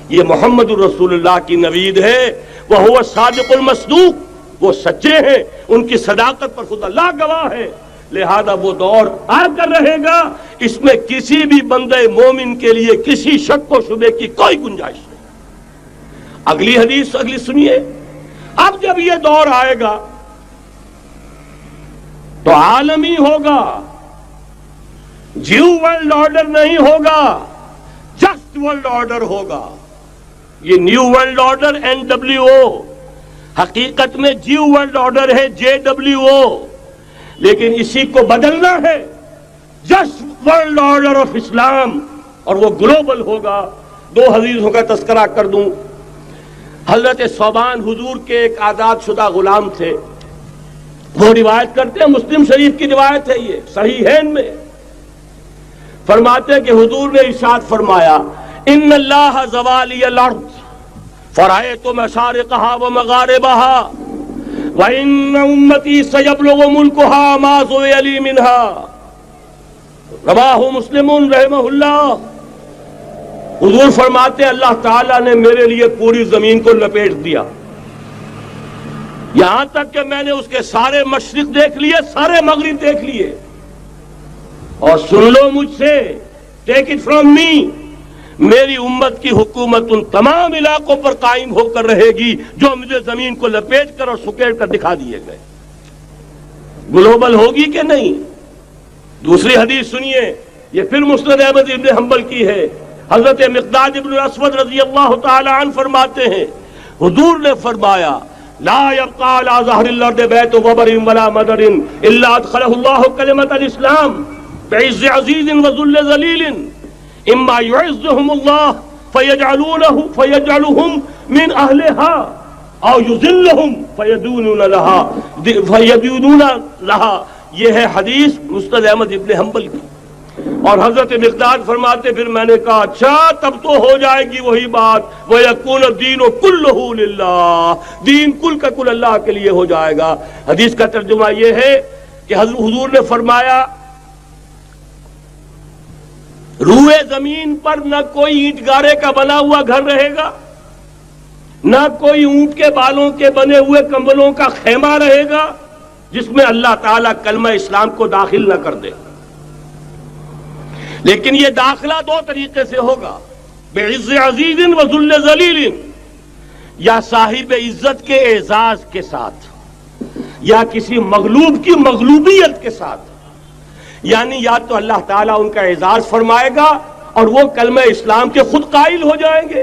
یہ محمد الرسول اللہ کی نوید ہے، وہو الصادق المصدوق، وہ سچے ہیں، ان کی صداقت پر خود اللہ گواہ ہے، لہذا وہ دور آ کر رہے گا، اس میں کسی بھی بندے مومن کے لیے کسی شک و شبے کی کوئی گنجائش نہیں۔ اگلی حدیث اگلی سنیے، اب جب یہ دور آئے گا تو عالمی ہوگا، جیو ورلڈ آرڈر نہیں ہوگا، جسٹ ورلڈ آرڈر ہوگا۔ یہ نیو ورلڈ آرڈر NWO، حقیقت میں جیو ورلڈ آرڈر ہے JWO، لیکن اسی کو بدلنا ہے جسٹ ورلڈ آرڈر آف اسلام، اور وہ گلوبل ہوگا۔ دو حدیثوں کا تذکرہ کر دوں۔ حضرت ثوبان حضور کے ایک آزاد شدہ غلام تھے، وہ روایت کرتے ہیں، مسلم شریف کی روایت ہے، یہ صحیحین میں فرماتے ہیں کہ حضور نے ارشاد فرمایا، ان اللہ زوالی الارض فرأیت مشارقها ومغاربها وَإِنَّ أُمَّتِي سَيَبْلُغُ مُلْكُهَا مَا زُوِيَ لِي مِنْهَا، رواہ مسلم رحمہ اللہ۔ حضور فرماتے ہیں اللہ تعالیٰ نے میرے لیے پوری زمین کو لپیٹ دیا، یہاں تک کہ میں نے اس کے سارے مشرق دیکھ لیے، سارے مغرب دیکھ لیے، اور سن لو مجھ سے، ٹیک اٹ فرام می، میری امت کی حکومت ان تمام علاقوں پر قائم ہو کر رہے گی جو مجھے زمین کو لپیٹ کر اور سکیڑ کر دکھا دیے گئے۔ گلوبل ہوگی کہ نہیں؟ دوسری حدیث سنیے، یہ پھر مسند احمد ابن حنبل کی ہے۔ حضرت مقداد ابن الاسود رضی اللہ تعالی عنہ فرماتے ہیں، حضور نے فرمایا، لا يبقى على ظهر الارض بيت وبر ولا مدر الا ادخله الله كلمة الاسلام بعز عزيز وذل ذليل، اما يعزهم الله فيجعلهم من اهلها او يذلهم فيدونون لها۔ یہ ہے حدیث مسند احمد ابن حنبل کی۔ اور حضرت مقداد فرماتے پھر میں نے کہا اچھا تب تو ہو جائے گی وہی بات، وَيَكُونَ الدِّينُ كُلُّهُ لِلَّهِ، دین کل کا کل اللہ کے لیے ہو جائے گا۔ حدیث کا ترجمہ یہ ہے کہ حضور نے فرمایا روئے زمین پر نہ کوئی اینٹ گارے کا بنا ہوا گھر رہے گا، نہ کوئی اونٹ کے بالوں کے بنے ہوئے کمبلوں کا خیمہ رہے گا جس میں اللہ تعالیٰ کلمہ اسلام کو داخل نہ کر دے۔ لیکن یہ داخلہ دو طریقے سے ہوگا، بعز عزیز و ذل ذلیل، یا صاحب عزت کے اعزاز کے ساتھ یا کسی مغلوب کی مغلوبیت کے ساتھ، یعنی یا تو اللہ تعالیٰ ان کا اعزاز فرمائے گا اور وہ کلمہ اسلام کے خود قائل ہو جائیں گے۔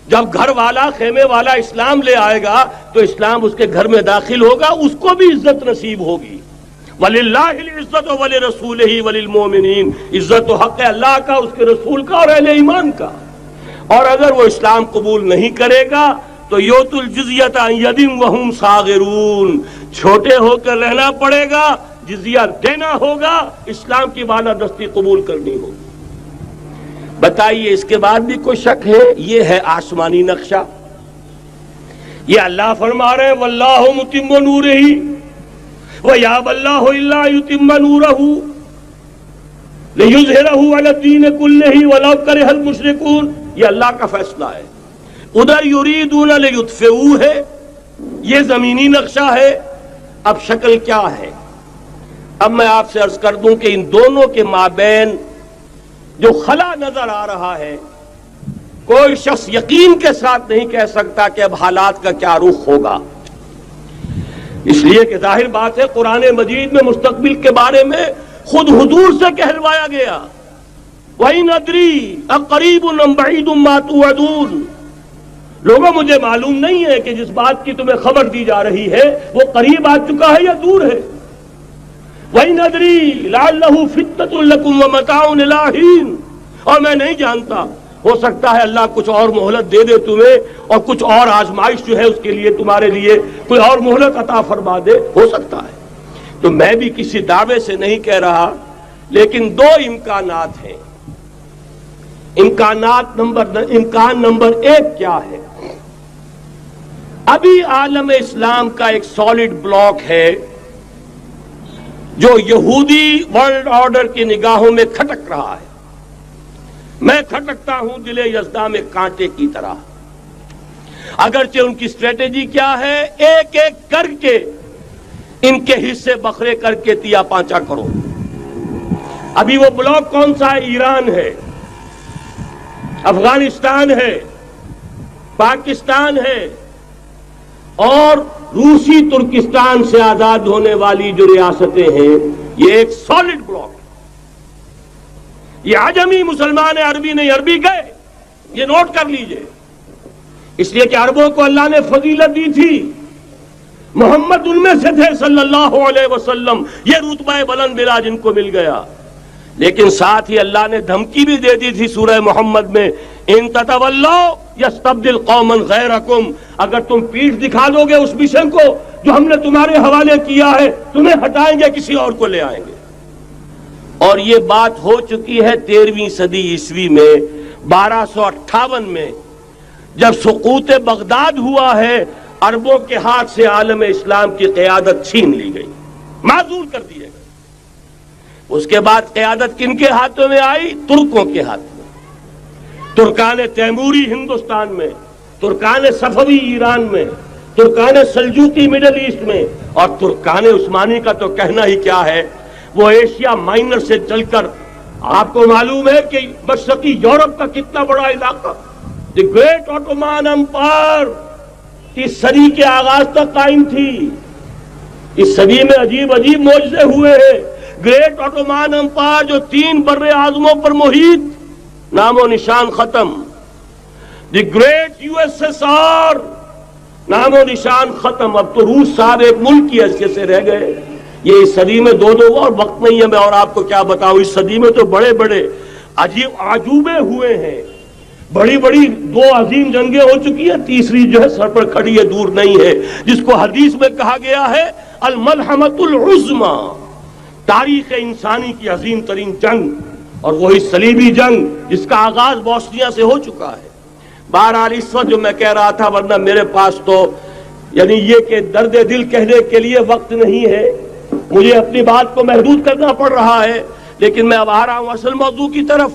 جب گھر والا خیمے والا اسلام لے آئے گا تو اسلام اس کے گھر میں داخل ہوگا، اس کو بھی عزت نصیب ہوگی۔ وَلِلَّهِ الْعِزَّةُ وَلِرَسُولِهِ وَلِلْمُؤْمِنِينَ، عزت و حق ہے اللہ کا، اس کے رسول کا اور اہل ایمان کا۔ اور اگر وہ اسلام قبول نہیں کرے گا تو یؤتُ الْجِزْیَةَ عَنْ یَدٍ وَهُمْ صَاغِرُونَ، چھوٹے ہو کر رہنا پڑے گا، جزیہ دینا ہوگا، اسلام کی بالادستی قبول کرنی ہوگی۔ بتائیے اس کے بعد بھی کوئی شک ہے؟ یہ ہے آسمانی نقشہ۔ یہ اللہ فرما رہے ہیں وَاللَّهُ مُتِمُّ نُورِهِ وَيَأْبَى اللَّهُ إِلَّا يُتِمَّ نُورَهُ لِيُظْهِرَهُ عَلَى الدِّينِ كُلِّهِ وَلَوْ كَرِهَ الْمُشْرِكُونَ، یہ اللہ کا فیصلہ ہے۔ ادھر یریدون لیطفئوا ہے، یہ زمینی نقشہ ہے۔ اب شکل کیا ہے؟ اب میں آپ سے عرض کر دوں کہ ان دونوں کے مابین جو خلا نظر آ رہا ہے، کوئی شخص یقین کے ساتھ نہیں کہہ سکتا کہ اب حالات کا کیا رخ ہوگا، اس لیے کہ ظاہر بات ہے قرآن مجید میں مستقبل کے بارے میں خود حضور سے کہلوایا گیا، وَإِنْ أَدْرِي أَقَرِيبٌ أَمْ بَعِيدٌ مَا تُوعَدُونَ، لوگوں مجھے معلوم نہیں ہے کہ جس بات کی تمہیں خبر دی جا رہی ہے وہ قریب آ چکا ہے یا دور ہے۔ وَإِنْ أَدْرِي لَعَلَّهُ فِتْنَةٌ لَكُمْ وَمَتَاعٌ إِلَىٰ حِينٍ، اور میں نہیں جانتا، ہو سکتا ہے اللہ کچھ اور مہلت دے دے تمہیں، اور کچھ اور آزمائش جو ہے اس کے لیے تمہارے لیے کوئی اور مہلت عطا فرما دے، ہو سکتا ہے۔ تو میں بھی کسی دعوے سے نہیں کہہ رہا، لیکن دو امکانات ہیں۔ امکان نمبر ایک کیا ہے؟ ابھی عالم اسلام کا ایک سالڈ بلاک ہے جو یہودی ورلڈ آرڈر کی نگاہوں میں کھٹک رہا ہے، میں کھٹکتا ہوں دل یزداں میں کانٹے کی طرح. اگرچہ ان کی اسٹریٹجی کیا ہے؟ ایک ایک کر کے ان کے حصے بکھرے کر کے تیا پانچا کرو. ابھی وہ بلاک کون سا ہے؟ ایران ہے، افغانستان ہے، پاکستان ہے اور روسی ترکستان سے آزاد ہونے والی جو ریاستیں ہیں، یہ ایک سالڈ بلاک ہے. یہ عجمی مسلمان عربی نہیں، عربی گئے، یہ نوٹ کر لیجئے. اس لیے کہ عربوں کو اللہ نے فضیلت دی تھی، محمد ان میں سے تھے صلی اللہ علیہ وسلم، یہ رتبہ بلند ملا جن کو مل گیا. لیکن ساتھ ہی اللہ نے دھمکی بھی دے دی تھی سورہ محمد میں، ان تتولوا یستبدل قوما غیرکم، اگر تم پیٹھ دکھا دو گے اس مشن کو جو ہم نے تمہارے حوالے کیا ہے، تمہیں ہٹائیں گے، کسی اور کو لے آئیں گے. اور یہ بات ہو چکی ہے 13ویں صدی عیسوی میں، 1258 میں جب سقوط بغداد ہوا ہے، عربوں کے ہاتھ سے عالم اسلام کی قیادت چھین لی گئی، معزول کر دیے گئے. اس کے بعد قیادت کن کے ہاتھوں میں آئی؟ ترکوں کے ہاتھ میں. ترکان تیموری ہندوستان میں، ترکان صفوی ایران میں، ترکان سلجوقی مڈل ایسٹ میں، اور ترکان عثمانی کا تو کہنا ہی کیا ہے. وہ ایشیا مائنر سے چل کر، آپ کو معلوم ہے کہ مشرقی یورپ کا کتنا بڑا علاقہ، دی گریٹ آٹومان امپائر، اس صدی کے آغاز تک قائم تھی. اس صدی میں عجیب عجیب معجزے ہوئے ہیں. گریٹ آٹومان امپائر جو 3 بر اعظموں پر محیط، نام و نشان ختم. The great U S S R, نام و نشان ختم. اب تو روس صاحب ایک ملک کی حیثیت سے رہ گئے. یہ اس صدی میں دو اور وقت نہیں ہے میں اور آپ کو کیا بتاؤں. اس صدی میں تو بڑے بڑے عجیب عجوبے ہوئے ہیں. بڑی بڑی 2 عظیم جنگیں ہو چکی ہیں، تیسری جو ہے سر پر کھڑی ہے، دور نہیں ہے، جس کو حدیث میں کہا گیا ہے الملحمۃ العظمی، تاریخ انسانی کی عظیم ترین جنگ، اور وہی صلیبی جنگ جس کا آغاز بوسنیا سے ہو چکا ہے. بہرحال اس وقت جو میں کہہ رہا تھا، ورنہ میرے پاس تو یعنی یہ کہ درد دل کہنے کے لیے وقت نہیں ہے، مجھے اپنی بات کو محدود کرنا پڑ رہا ہے. لیکن میں اب آ رہا ہوں اصل موضوع کی طرف،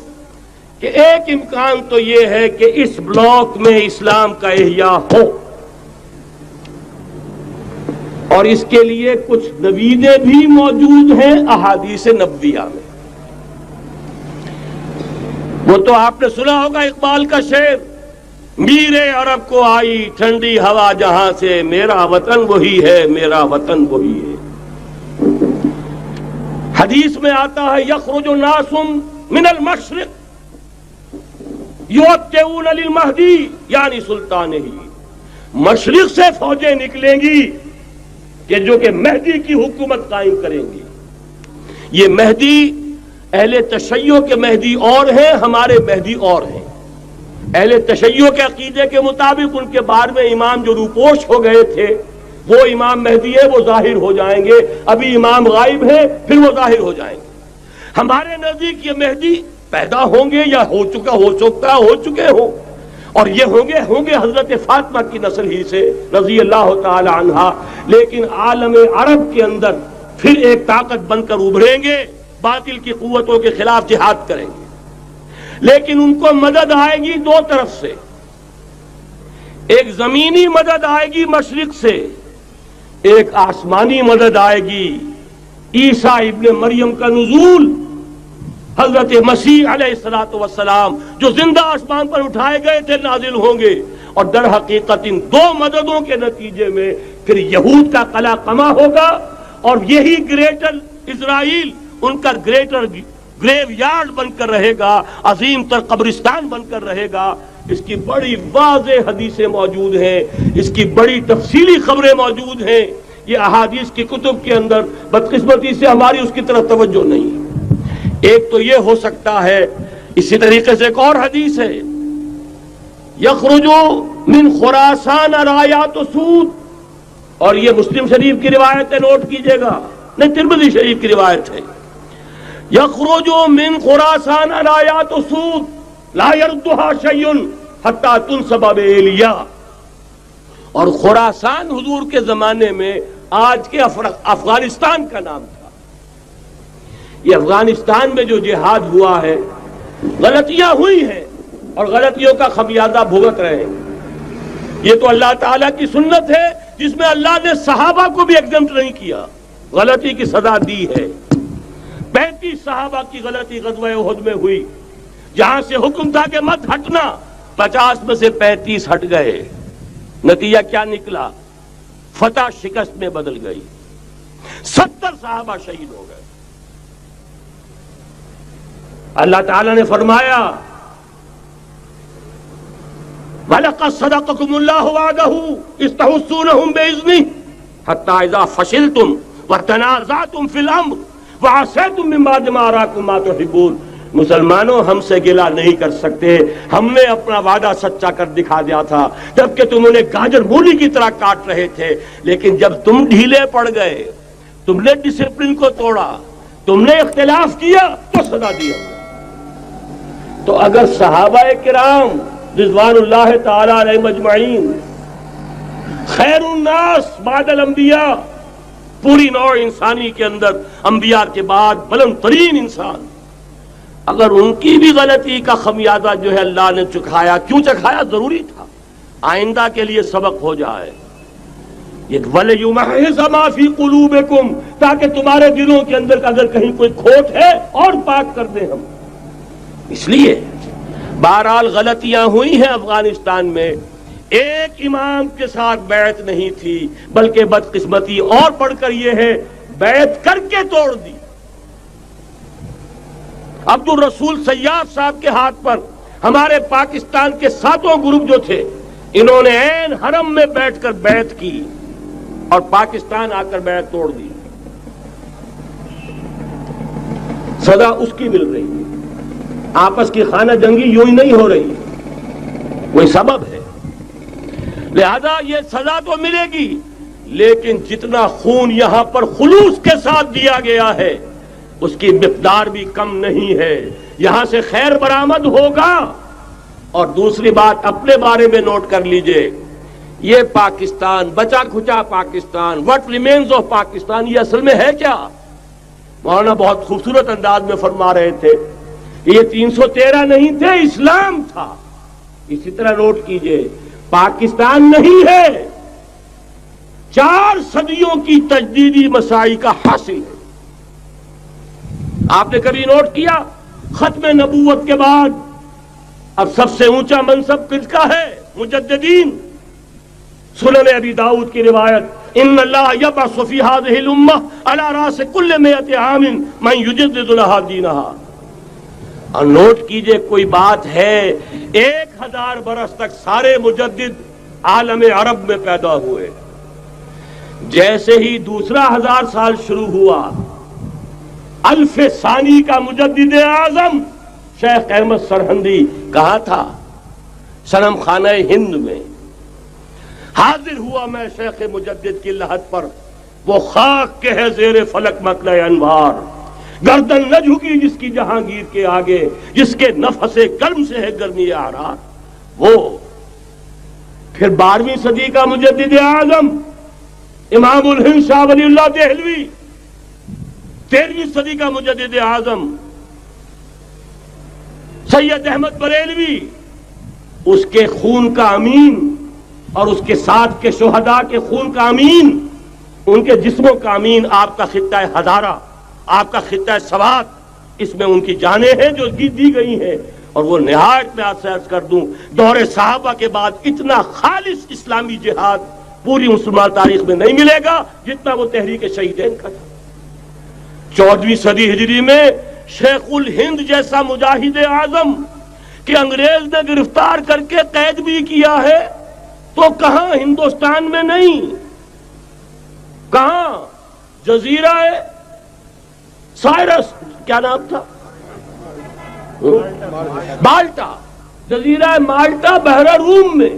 کہ ایک امکان تو یہ ہے کہ اس بلاک میں اسلام کا احیاء ہو، اور اس کے لیے کچھ نویدیں بھی موجود ہیں احادیث نبویہ میں. وہ تو آپ نے سنا ہوگا اقبال کا شعر، میرے عرب کو آئی ٹھنڈی ہوا جہاں سے، میرا وطن وہی ہے، میرا وطن وہی ہے. حدیث میں آتا ہے یخرج الناس من المشرق یؤتون للمہدی یعنی سلطانہ، مشرق سے فوجیں نکلیں گی کہ جو کہ مہدی کی حکومت قائم کریں گی. یہ مہدی اہل تشیع کے مہدی اور ہیں، ہمارے مہدی اور ہیں. اہل تشیع کے عقیدے کے مطابق ان کے بارے میں امام جو روپوش ہو گئے تھے وہ امام مہدی ہے، وہ ظاہر ہو جائیں گے. ابھی امام غائب ہیں، پھر وہ ظاہر ہو جائیں گے. ہمارے نزدیک یہ مہدی پیدا ہوں گے یا ہو چکے ہوں، اور یہ ہوں گے حضرت فاطمہ کی نسل ہی سے رضی اللہ تعالی عنہا. لیکن عالم عرب کے اندر پھر ایک طاقت بن کر ابھریں گے، باطل کی قوتوں کے خلاف جہاد کریں گے. لیکن ان کو مدد آئے گی 2 طرف سے. ایک زمینی مدد آئے گی مشرق سے، ایک آسمانی مدد آئے گی. عیسیٰ ابن مریم کا نزول، حضرت مسیح علیہ السلام جو زندہ آسمان پر اٹھائے گئے تھے نازل ہوں گے. اور در حقیقت ان 2 مددوں کے نتیجے میں پھر یہود کا قلع قمع ہوگا، اور یہی گریٹر اسرائیل ان کا گریٹر گریو یارڈ بن کر رہے گا، عظیم تر قبرستان بن کر رہے گا. اس کی بڑی واضح حدیثیں موجود ہیں، اس کی بڑی تفصیلی خبریں موجود ہیں. یہ احادیث کی کتب کے اندر بدقسمتی سے ہماری اس کی طرف توجہ نہیں. ایک تو یہ ہو سکتا ہے. اسی طریقے سے ایک اور حدیث ہے، یخرج من خراسان رایات سود، اور یہ مسلم شریف کی روایت ہے، نوٹ کیجئے گا، نہیں ترمذی شریف کی روایت ہے. یخرج من خراسان رایات سود لا يردها شيء حتى تنصب بإيلیا. اور خراسان حضور کے زمانے میں آج کے افغانستان کا نام تھا. یہ افغانستان میں جو جہاد ہوا ہے غلطیاں ہوئی ہیں اور غلطیوں کا خمیازہ بھگت رہے ہیں. یہ تو اللہ تعالیٰ کی سنت ہے جس میں اللہ نے صحابہ کو بھی ایگزمپٹ نہیں کیا، غلطی کی سزا دی ہے. 35 صحابہ کی غلطی غزوہ احد میں ہوئی، جہاں سے حکم تھا کہ مت ہٹنا، 50 میں سے 35 ہٹ گئے. نتیجہ کیا نکلا؟ فتح شکست میں بدل گئی، 70 صحابہ شہید ہو گئے. اللہ تعالیٰ نے فرمایا وَلَقَدْ صَدَقَكُمُ اللَّهُ وَعْدَهُ إِذْ تَحُسُّونَهُم بِإِذْنِهِ حَتَّىٰ إِذَا فَشِلْتُمْ وَتَنَازَعْتُمْ فِي الْأَمْرِ وَعَصَيْتُم مِّن بَعْدِ مَا أَرَاكُم مَّا تُحِبُّونَ. مسلمانوں ہم سے گلہ نہیں کر سکتے، ہم نے اپنا وعدہ سچا کر دکھا دیا تھا جبکہ تم انہیں گاجر مولی کی طرح کاٹ رہے تھے، لیکن جب تم ڈھیلے پڑ گئے، تم نے ڈسپلن کو توڑا، تم نے اختلاف کیا تو سزا دی. تو اگر صحابہ کرام رضوان اللہ تعالی علیہم اجمعین خیر الناس بعد الانبیاء، پوری نوع انسانی کے اندر انبیاء کے بعد بلند ترین انسان، اگر ان کی بھی غلطی کا خمیازہ جو ہے اللہ نے چکھایا، کیوں چکھایا؟ ضروری تھا، آئندہ کے لیے سبق ہو جائے. یہ وَلِيُمَحِّصَ مَا فِي قُلُوبِكُمْ، تاکہ تمہارے دلوں کے اندر اگر کہیں کوئی کھوٹ ہے اور پاک کر دیں ہم. اس لیے بہرحال غلطیاں ہوئی ہیں افغانستان میں. ایک امام کے ساتھ بیعت نہیں تھی، بلکہ بدقسمتی اور پڑھ کر یہ ہے بیعت کر کے توڑ دی. عبد الرسول سیاف صاحب کے ہاتھ پر ہمارے پاکستان کے 7 گروپ جو تھے، انہوں نے عین حرم میں بیٹھ کر بیعت کی اور پاکستان آ کر بیعت توڑ دی. سزا اس کی مل رہی ہے. آپس کی خانہ جنگی یوں ہی نہیں ہو رہی، کوئی سبب ہے. لہذا یہ سزا تو ملے گی، لیکن جتنا خون یہاں پر خلوص کے ساتھ دیا گیا ہے اس کی مقدار بھی کم نہیں ہے. یہاں سے خیر برآمد ہوگا. اور دوسری بات اپنے بارے میں نوٹ کر لیجئے، یہ پاکستان، بچا کھچا Pakistan, what remains of Pakistan, یہ اصل میں ہے کیا؟ مولانا بہت خوبصورت انداز میں فرما رہے تھے یہ 313 نہیں تھے، اسلام تھا. اسی طرح نوٹ کیجئے پاکستان نہیں ہے، 4 صدیوں کی تجدیدی مساعی کا حاصل ہے. آپ نے کبھی نوٹ کیا ختم نبوت کے بعد اب سب سے اونچا منصب کس کا ہے؟ مجددین. سنن ابی داؤد کی روایت، ان اللہ یبعث فی هذه الامہ علی راس کل 100 عام من یجدد لها دینہا. اور نوٹ کیجئے کوئی بات ہے، 1000 برس تک سارے مجدد عالم عرب میں پیدا ہوئے. جیسے ہی دوسرا 1000 سال شروع ہوا، الف ثانی کا مجدد اعظم شیخ احمد سرہندی کہاں تھا؟ صنم خانہ ہند میں. حاضر ہوا میں شیخ مجدد کی لحد پر، وہ خاک کے ہے زیر فلک مطلع انوار، گردن نہ جھکی جس کی جہانگیر کے آگے، جس کے نفس گرم سے ہے گرمی اعراض. وہ پھر 12ویں صدی کا مجدد اعظم امام الہند شاہ ولی اللہ دہلوی، 13ویں صدی کا مجدد اعظم سید احمد بریلوی، اس کے خون کا امین اور اس کے ساتھ کے شہداء کے خون کا امین، ان کے جسموں کا امین آپ کا خطہ ہزارہ، آپ کا خطہ سوات، اس میں ان کی جانیں ہیں جو دی گئی ہیں. اور وہ نہایت میں آپ سے عرض کر دوں، دور صحابہ کے بعد اتنا خالص اسلامی جہاد پوری مسلمان تاریخ میں نہیں ملے گا جتنا وہ تحریک شہیدین کا تھا. 14ویں صدی ہجری میں شیخ الہند جیسا مجاہد اعظم کہ انگریز نے گرفتار کر کے قید بھی کیا ہے، تو کہاں ہندوستان میں نہیں، کہاں جزیرہ سائرس، کیا نام تھا؟ مالٹا، جزیرہ مالٹا بحر روم میں.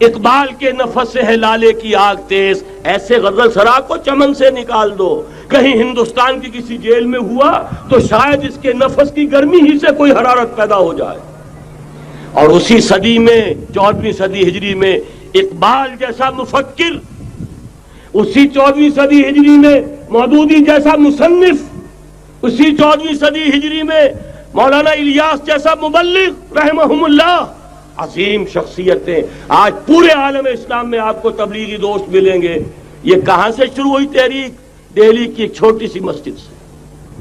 اقبال کے نفس سے ہے لالے کی آگ تیز، ایسے غزل سرا کو چمن سے نکال دو. کہیں ہندوستان کی کسی جیل میں ہوا تو شاید اس کے نفس کی گرمی ہی سے کوئی حرارت پیدا ہو جائے. اور اسی صدی میں 14ویں صدی ہجری میں اقبال جیسا مفکر، اسی 14ویں صدی ہجری میں مودودی جیسا مصنف، اسی 14ویں صدی ہجری میں مولانا الیاس جیسا مبلغ رحمہم اللہ، عظیم شخصیتیں آج پورے عالم اسلام میں آپ کو تبلیغی دوست ملیں گے۔ یہ کہاں سے شروع ہوئی تحریک؟ دہلی کی ایک چھوٹی سی مسجد سے،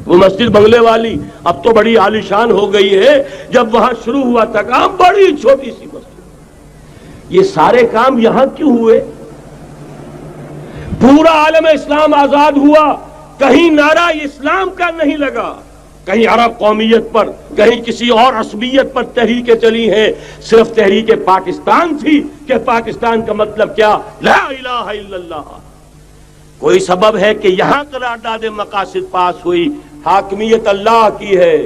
وہ مسجد بنگلے والی اب تو بڑی عالیشان ہو گئی ہے، جب وہاں شروع ہوا تھا کام بڑی چھوٹی سی مسجد۔ یہ سارے کام یہاں کیوں ہوئے؟ پورا عالم اسلام آزاد ہوا، کہیں نعرہ اسلام کا نہیں لگا، کہیں عرب قومیت پر، کہیں کسی اور عصبیت پر تحریکیں چلی ہیں، صرف تحریک پاکستان تھی کہ پاکستان کا مطلب کیا؟ لا الہ الا اللہ۔ کوئی سبب ہے کہ یہاں قرارداد مقاصد پاس ہوئی، حاکمیت اللہ کی ہے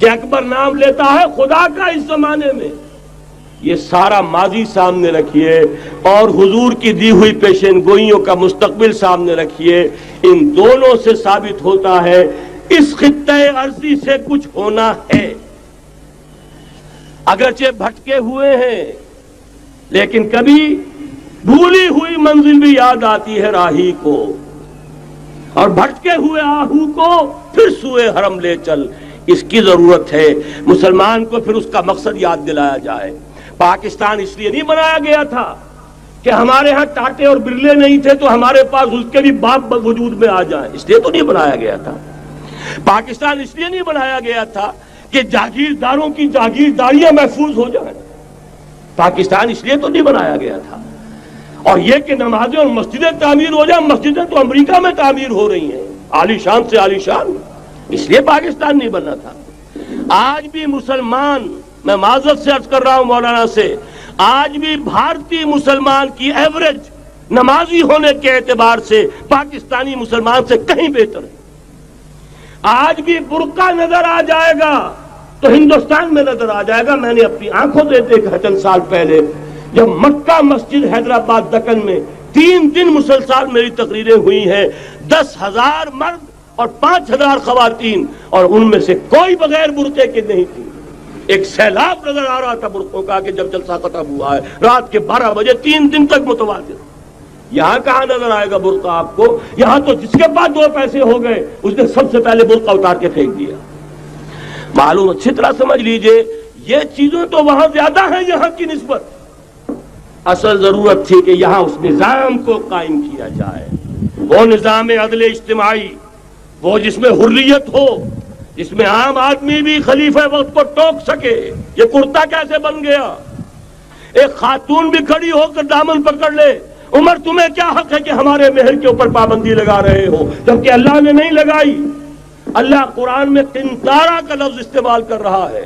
کہ اکبر نام لیتا ہے خدا کا اس زمانے میں۔ یہ سارا ماضی سامنے رکھیے اور حضور کی دی ہوئی پیشین گوئیوں کا مستقبل سامنے رکھیے، ان دونوں سے ثابت ہوتا ہے اس خطہ ارضی سے کچھ ہونا ہے۔ اگرچہ بھٹکے ہوئے ہیں لیکن کبھی بھولی ہوئی منزل بھی یاد آتی ہے راہی کو، اور بھٹکے ہوئے آہو کو پھر سوئے حرم لے چل، اس کی ضرورت ہے۔ مسلمان کو پھر اس کا مقصد یاد دلایا جائے۔ پاکستان اس لیے نہیں بنایا گیا تھا کہ ہمارے ہاں ٹاٹے اور برلے نہیں تھے تو ہمارے پاس اس کے بھی باپ وجود میں آ جائیں، اس لیے تو نہیں بنایا گیا تھا۔ پاکستان اس لیے نہیں بنایا گیا تھا کہ جاگیرداروں کی جاگیرداریاں محفوظ ہو جائیں، پاکستان اس لیے تو نہیں بنایا گیا تھا۔ اور یہ کہ نمازیں اور مسجدیں تعمیر ہو جائیں، مسجدیں تو امریکہ میں تعمیر ہو رہی ہیں، عالی شان سے عالی شان، اس لیے پاکستان نہیں بننا تھا۔ آج بھی مسلمان، میں معذرت سے عرض کر رہا ہوں مولانا سے، آج بھی بھارتی مسلمان کی ایوریج نمازی ہونے کے اعتبار سے پاکستانی مسلمان سے کہیں بہتر ہے۔ آج بھی برقع نظر آ جائے گا تو ہندوستان میں نظر آ جائے گا۔ میں نے اپنی آنکھوں سے دیکھا چند سال پہلے، جب مکہ مسجد حیدرآباد دکن میں 3 دن مسلسل میری تقریریں ہوئی ہیں، 10,000 مرد اور 5,000 خواتین، اور ان میں سے کوئی بغیر برقعے کے نہیں تھی۔ ایک سیلاب نظر آ رہا تھا برقعوں کا کہ جب جلسہ ختم ہوا ہے رات کے 12 بجے 3 دن تک متواتر۔ یہاں کہاں نظر آئے گا برقع آپ کو؟ یہاں تو جس کے پاس 2 پیسے ہو گئے اس نے سب سے پہلے برقع اتار کے پھینک دیا۔ معلوم اچھی طرح سمجھ لیجئے، یہ چیزیں تو وہاں زیادہ ہیں یہاں کی نسبت۔ اصل ضرورت تھی کہ یہاں اس نظام کو قائم کیا جائے، وہ نظام عدل اجتماعی، وہ جس میں حریت ہو، جس میں عام آدمی بھی خلیفہ وقت کو ٹوک سکے۔ یہ کرتا کیسے بن گیا؟ ایک خاتون بھی کھڑی ہو کر دامن پکڑ لے، عمر تمہیں کیا حق ہے کہ ہمارے مہر کے اوپر پابندی لگا رہے ہو، جبکہ اللہ نے نہیں لگائی۔ اللہ قرآن میں قنطارہ کا لفظ استعمال کر رہا ہے۔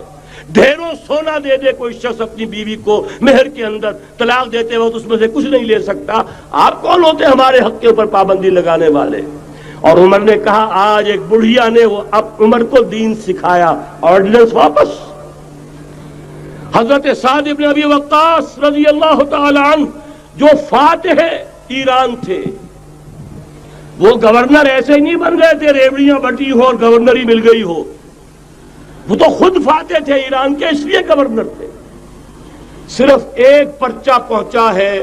ڈھیروں سونا دے دے کوئی شخص اپنی بیوی کو مہر کے اندر، طلاق دیتے وقت اس میں سے کچھ نہیں لے سکتا، آپ کون ہوتے ہمارے حق کے اوپر پابندی لگانے والے؟ اور عمر نے کہا آج ایک بڑھیا نے وہ اب عمر کو دین سکھایا، آرڈیننس واپس۔ حضرت سعد بن ابی وقاص رضی اللہ تعالی عنہ جو فاتح ایران تھے، وہ گورنر ایسے ہی نہیں بن گئے تھے ریوڑیاں بٹی ہو اور گورنری مل گئی ہو، وہ تو خود فاتح تھے ایران کے، اس لیے گورنر تھے۔ صرف ایک پرچہ پہنچا ہے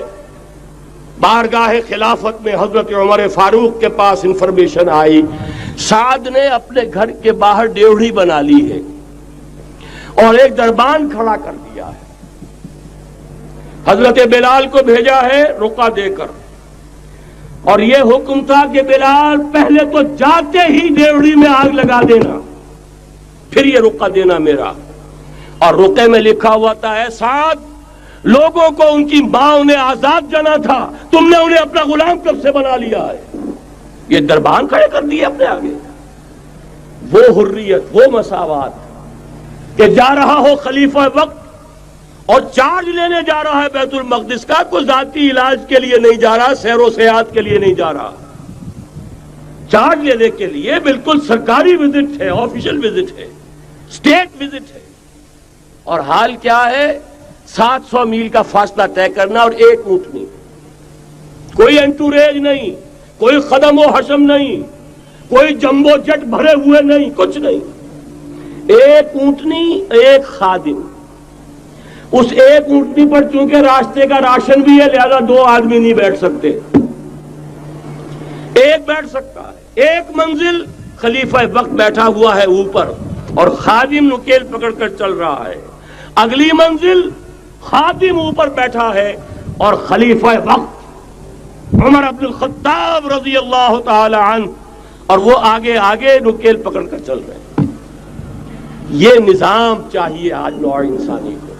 بارگاہ خلافت میں، حضرت عمر فاروق کے پاس انفارمیشن آئی سعد نے اپنے گھر کے باہر ڈیوڑی بنا لی ہے اور ایک دربان کھڑا کر دیا ہے، حضرت بلال کو بھیجا ہے رقعہ دے کر، اور یہ حکم تھا کہ بلال پہلے تو جاتے ہی ڈیوڑی میں آگ لگا دینا، پھر یہ رقعہ دینا میرا۔ اور رقعے میں لکھا ہوا تھا ہے سعد، لوگوں کو ان کی ماں نے آزاد جانا تھا، تم نے انہیں اپنا غلام کب سے بنا لیا ہے؟ یہ دربان کھڑے کر دیے اپنے آگے۔ وہ حریت، وہ مساوات کہ جا رہا ہو خلیفہ وقت اور چارج لینے جا رہا ہے بیت المقدس کا، کوئی ذاتی علاج کے لیے نہیں جا رہا، سیر و سیاحت کے لیے نہیں جا رہا، چارج لینے کے لیے بالکل سرکاری وزٹ ہے، آفیشل وزٹ ہے، اسٹیٹ وزٹ ہے۔ اور حال کیا ہے؟ 700 میل کا فاصلہ طے کرنا اور ایک اونٹنی، کوئی انٹوریج نہیں، کوئی خدم و حشم نہیں، کوئی جمبو جٹ بھرے ہوئے نہیں، کچھ نہیں، ایک اونٹنی ایک خادم۔ اس ایک اونٹنی پر چونکہ راستے کا راشن بھی ہے لہذا 2 آدمی نہیں بیٹھ سکتے، ایک بیٹھ سکتا ہے۔ ایک منزل خلیفہ وقت بیٹھا ہوا ہے اوپر، اور خادم نکیل پکڑ کر چل رہا ہے. اگلی منزل خادم اوپر بیٹھا ہے اور خلیفہ وقت عمر بن الخطاب رضی اللہ تعالی عنہ اور وہ آگے آگے نکیل پکڑ کر چل رہے ہیں. یہ نظام چاہیے آج نوع انسانی کو.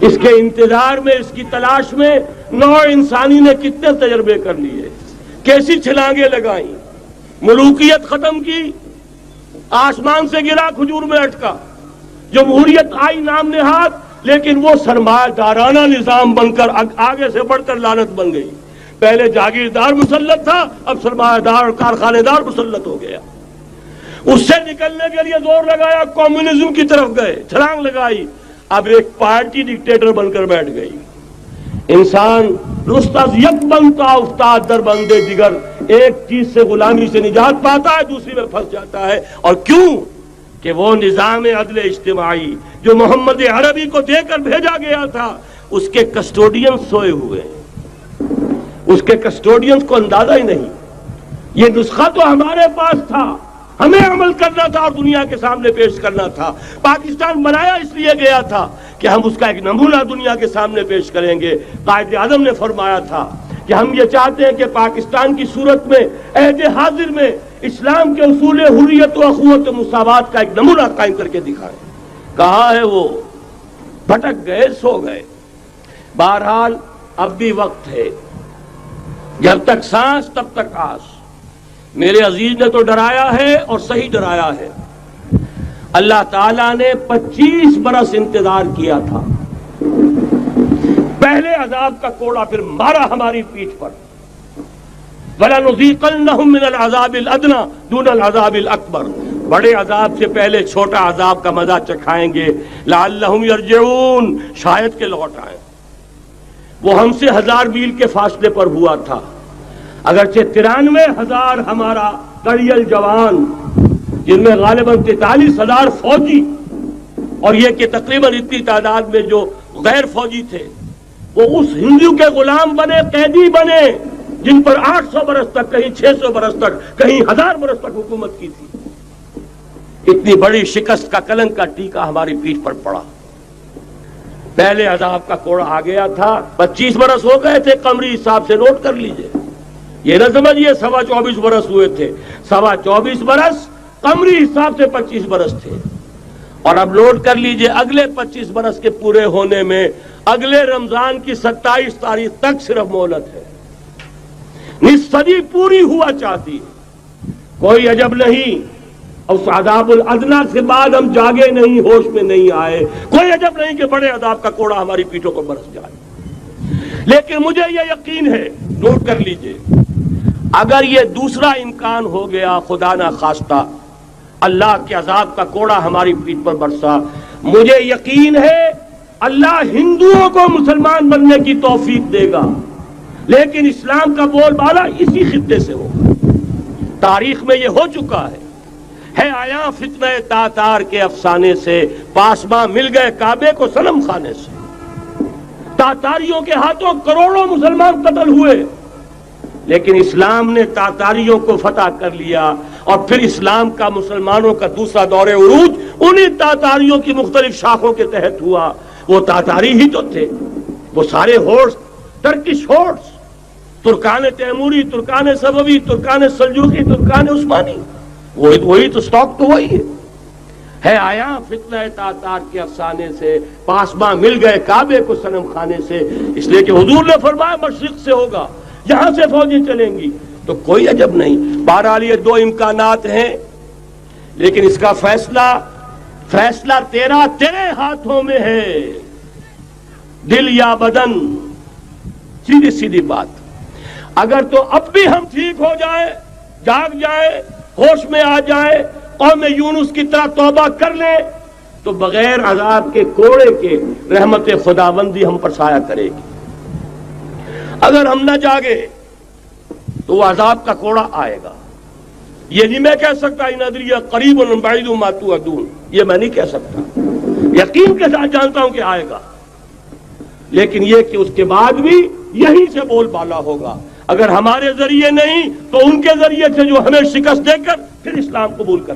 اس کے انتظار میں، اس کی تلاش میں نوع انسانی نے کتنے تجربے کر لیے، کیسی چھلانگیں لگائیں، ملوکیت ختم کی، آسمان سے گرا کھجور میں اٹکا، جمہوریت آئی نام نہاد، لیکن وہ سرمایہ دارانہ نظام بن کر آگے سے بڑھ کر لعنت بن گئی. پہلے جاگیردار مسلط تھا، اب سرمایہ دار اور کارخانے دار مسلط ہو گیا. اس سے نکلنے کے لیے زور لگایا، کمیونزم کی طرف گئے، چھلانگ لگائی، اب ایک پارٹی ڈکٹیٹر بن کر بیٹھ گئی. انسان رست از یک بنتا افتاد در بندے دیگر، ایک چیز سے غلامی سے نجات پاتا ہے، دوسری میں پھنس جاتا ہے. اور کیوں؟ کہ وہ نظام عدل اجتماعی جو محمد عربی کو دے کر بھیجا گیا تھا، اس کے کسٹوڈین سوئے ہوئے ہیں. اس کے کسٹوڈینز کو اندازہ ہی نہیں. یہ نسخہ تو ہمارے پاس تھا، ہمیں عمل کرنا تھا اور دنیا کے سامنے پیش کرنا تھا. پاکستان بنایا اس لیے گیا تھا کہ ہم اس کا ایک نمونہ دنیا کے سامنے پیش کریں گے. قائد اعظم نے فرمایا تھا کہ ہم یہ چاہتے ہیں کہ پاکستان کی صورت میں عہد حاضر میں اسلام کے اصول حریت و اخوت و مساوات کا ایک نمونہ قائم کر کے دکھائیں. کہاں ہے وہ؟ بھٹک گئے، سو گئے. بہرحال اب بھی وقت ہے، جب تک سانس تب تک آس. میرے عزیز نے تو ڈرایا ہے اور صحیح ڈرایا ہے. اللہ تعالیٰ نے 25 برس انتظار کیا تھا. پہلے عذاب کا کوڑا پھر مارا ہماری پیٹھ پر. وَلَنُذِيقَنَّهُم مِّنَ الْعَذَابِ الْأَدْنَىٰ دُونَ الْعَذَابِ الْأَكْبَرِ، بڑے عذاب سے پہلے چھوٹا عذاب کا مزہ چکھائیں گے. لَعَلَّهُمْ يَرْجِعُونَ، شاید کہ لوٹ آئیں. وہ ہم سے 1000 میل کے فاصلے پر ہوا تھا، اگرچہ 93,000 ہمارا کڑیل جوان، جن میں غالباً 43,000 فوجی، اور یہ کہ تقریباً اتنی تعداد میں جو غیر فوجی تھے، وہ اس ہندو کے غلام بنے، قیدی بنے، جن پر 800 برس تک، کہیں 600 برس تک، کہیں 1000 برس تک حکومت کی تھی. اتنی بڑی شکست کا کلنک کا ٹیکا ہماری پیٹھ پر پڑا. پہلے عذاب کا کوڑا آ گیا تھا. 25 برس ہو گئے تھے قمری حساب سے، نوٹ کر لیجئے. یہ نہ سمجھیے 24.25 برس ہوئے تھے، 24.25 برس قمری حساب سے 25 برس تھے. اور اب نوٹ کر لیجئے اگلے 25 برس کے پورے ہونے میں اگلے رمضان کی 27 تاریخ تک صرف مہلت ہے. نصف صدی پوری ہوا چاہتی ہے. کوئی عجب نہیں اس عذاب الادنیٰ سے بعد ہم جاگے نہیں، ہوش میں نہیں آئے. کوئی عجب نہیں کہ بڑے عذاب کا کوڑا ہماری پیٹھوں پر برس جائے. لیکن مجھے یہ یقین ہے، نوٹ کر لیجئے، اگر یہ دوسرا امکان ہو گیا، خدا نہ خواستہ اللہ کے عذاب کا کوڑا ہماری پیٹھ پر برسا، مجھے یقین ہے اللہ ہندوؤں کو مسلمان بننے کی توفیق دے گا. لیکن اسلام کا بول بالا اسی خطے سے ہوگا. تاریخ میں یہ ہو چکا ہے آیا فتنہ تاتار کے افسانے سے، پاسباں مل گئے کعبے کو صنم خانے سے. تاتاریوں کے ہاتھوں کروڑوں مسلمان قتل ہوئے، لیکن اسلام نے تاتاریوں کو فتح کر لیا. اور پھر اسلام کا مسلمانوں کا دوسرا دور عروج انہی تاتاریوں کی مختلف شاخوں کے تحت ہوا. وہ تاتاری ہی تو تھے، وہ سارے ہورس، ٹرکش ہورس، ترکان تیموری، ترکان صفوی، ترکان سلجوقی، ترکان عثمانی، وہی تو سٹاک تو وہی ہے آیا فتنہ تاتار کے افسانے سے، پاسباں مل گئے کعبے کو صنم خانے سے. اس لیے کہ حضور نے فرمایا مشرق سے ہوگا، یہاں سے فوجیں چلیں گی، تو کوئی عجب نہیں. بہرحال یہ دو امکانات ہیں، لیکن اس کا فیصلہ تیرے ہاتھوں میں ہے، دل یا بدن. سیدھی سیدھی بات. اگر تو اب بھی ہم ٹھیک ہو جائیں، جاگ جائیں، ہوش میں آ جائے، قوم یونس کی طرح توبہ کر لے، تو بغیر عذاب کے کوڑے کے رحمت خداوندی ہم پر سایہ کرے گی. اگر ہم نہ جاگے تو وہ عذاب کا کوڑا آئے گا. یہ نہیں میں کہہ سکتا ان ادری قریب بعید ما توعدون، یہ میں نہیں کہہ سکتا، یقین کے ساتھ جانتا ہوں کہ آئے گا. لیکن یہ کہ اس کے بعد بھی یہیں سے بول بالا ہوگا. اگر ہمارے ذریعے نہیں تو ان کے ذریعے سے جو ہمیں شکست دے کر پھر اسلام قبول کر